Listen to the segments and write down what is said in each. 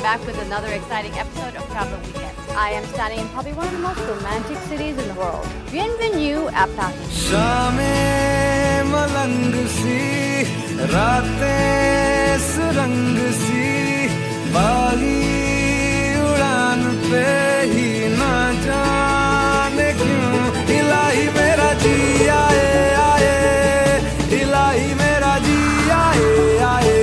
back with another exciting episode of Travel Weekend. I am standing in probably one of the most romantic cities in the world. Bienvenue à Paris. शामें मलंग सी, रातें सुरंग सी, बागी उड़ान पे ही ना जाने क्यों इलाही मेरा जी आए आए, इलाही मेरा जी आए आए।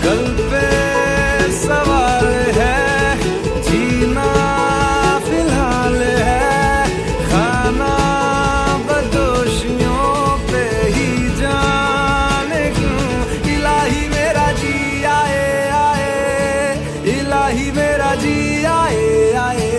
कल पे सवाल है, जीना फिलहाल है, खाना बदोशियों पे ही जाने क्यों इलाही मेरा जी आए आए, इलाही मेरा जी आए आए।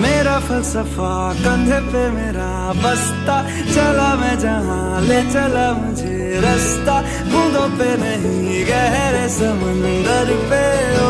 मेरा फलसफा कंधे पे मेरा बस्ता, चला मैं जहाँ ले चला मुझे रास्ता, बूंदों पे नहीं गहरे समंदर पे ओ